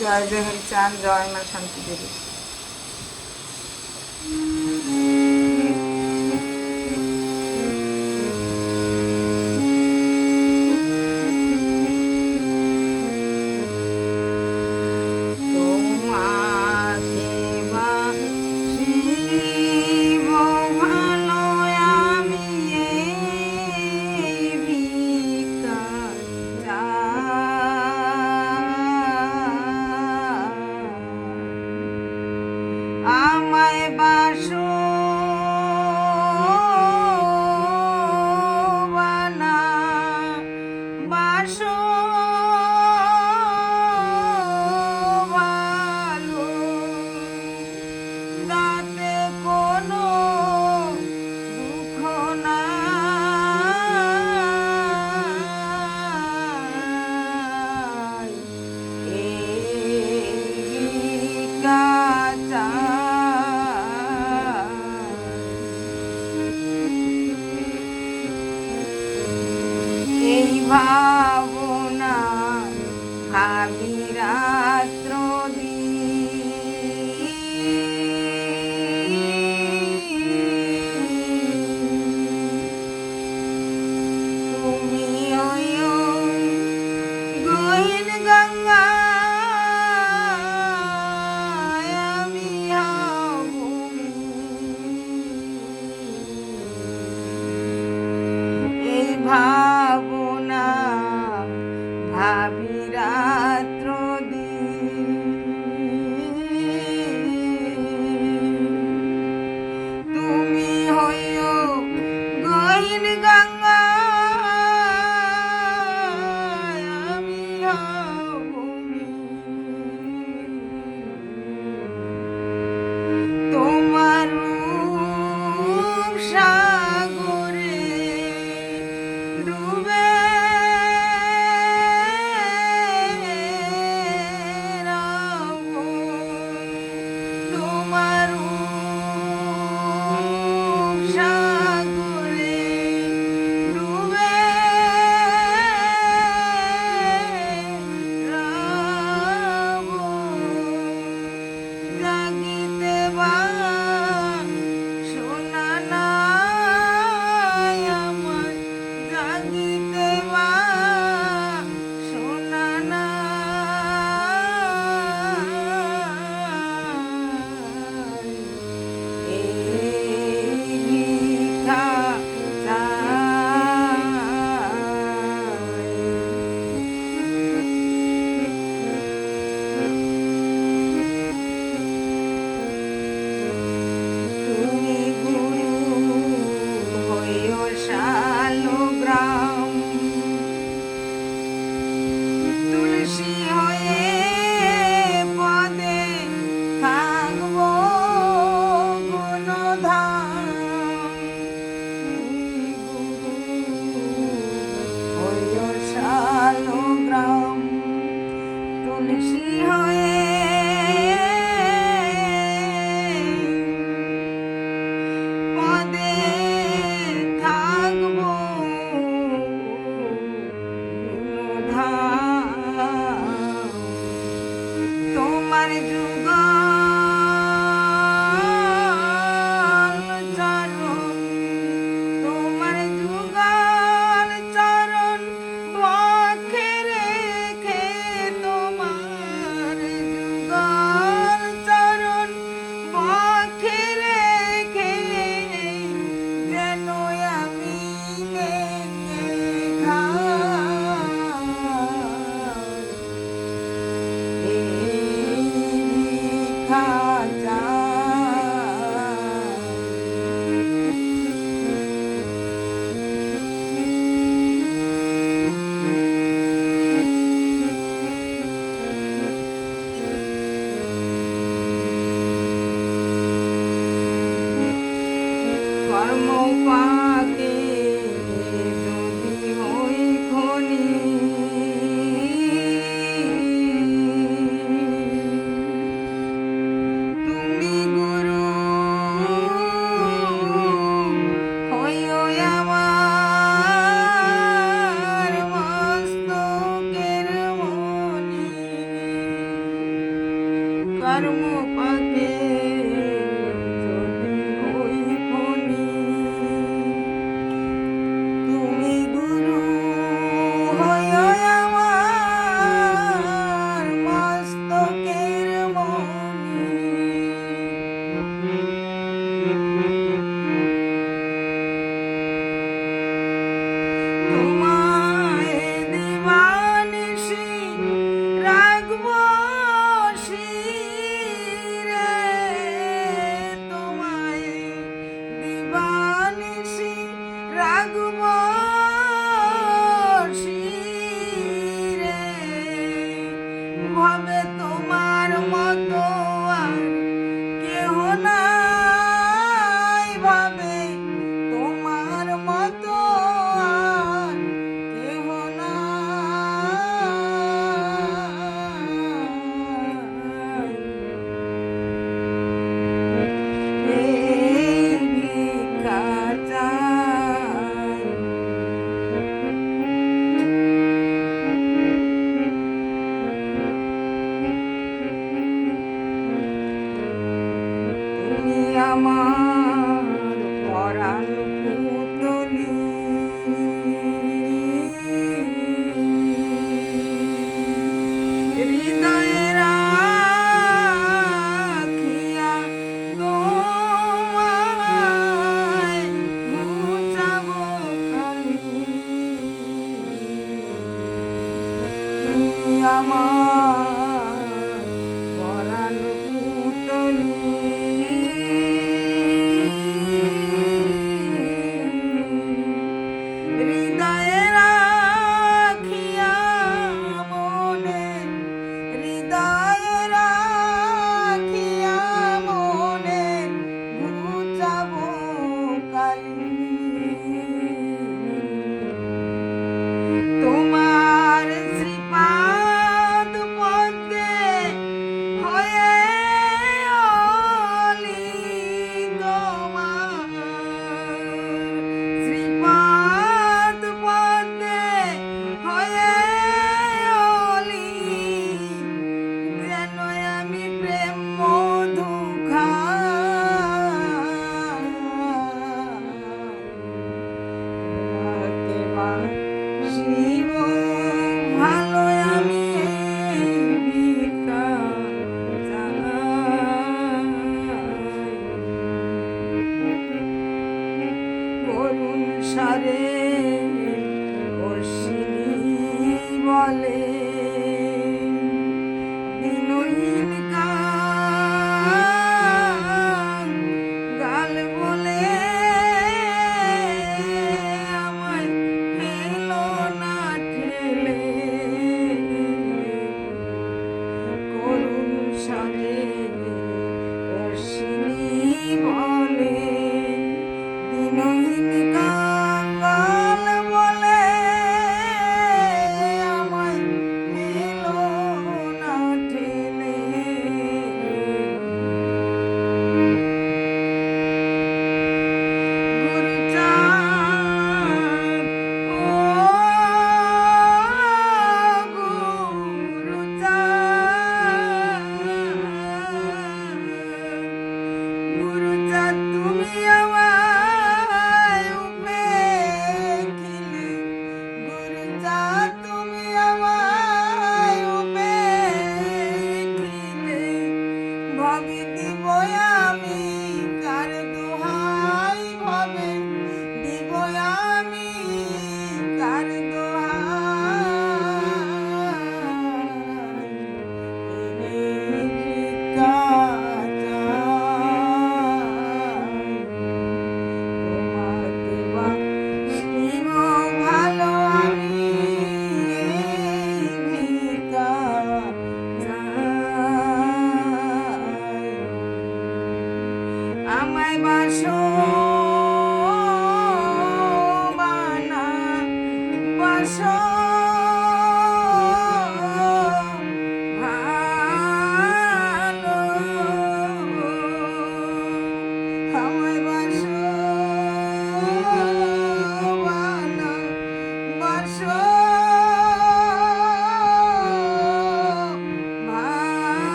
জয় জয় হরিচাঁদ, জয় মা শান্তি দেবী। আমায় বাসো বানা বাসো ভালো, তাতে কোনো দুঃখ নাই। এই কাঁচা এই ভাবনা ভাবি রাত্র তুমি গহীন গঙ্গা, আমি ভূমি। এই ভাবনা ভাবি রাত্র তুমি হইও গহীন গঙ্গা, আমি ভূমি। তোমার রূপ সাগরে ডুবে রব, তোমার রূপ সাগরে ডুবে রব, জাগিতে বা শোনা নাই আমার, জাগিতে বা শোনা নাই। এই ভিক্ষা তুমি গুরু হইও শালগ্রাম, তুলসী হয়ে পদে থাকব গুণধাম। তুমি গুরু হইও শালগ্রাম, তুলসী হয়ে পদে থাকব গুণধাম। তোমার যুগল চরণ, তোমার যুগল চরণ বক্ষে রেখে, তোমার যুগল চরণ বক্ষে রেখে যেন আমি খাই। এই কর্ম পাকে যদি হই ফণি, তুমি গুরু হইও আমার মস্তকের মণি। তোমায় দিবানিশি রাখবো শিরে, তোমায় দিবানিশি রাখবো শিরে। ভাবে তোমার মতো আর কেহ নাই, ভাবে তোমার মতো আর কেহ নাই। এই ভিক্ষা চাই,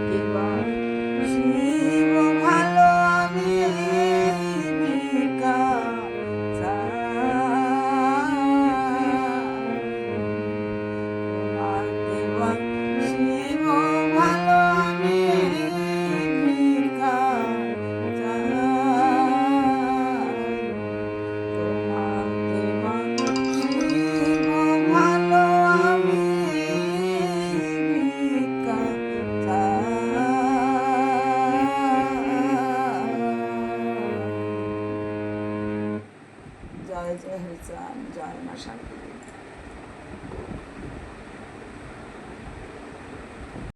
কেবা শিব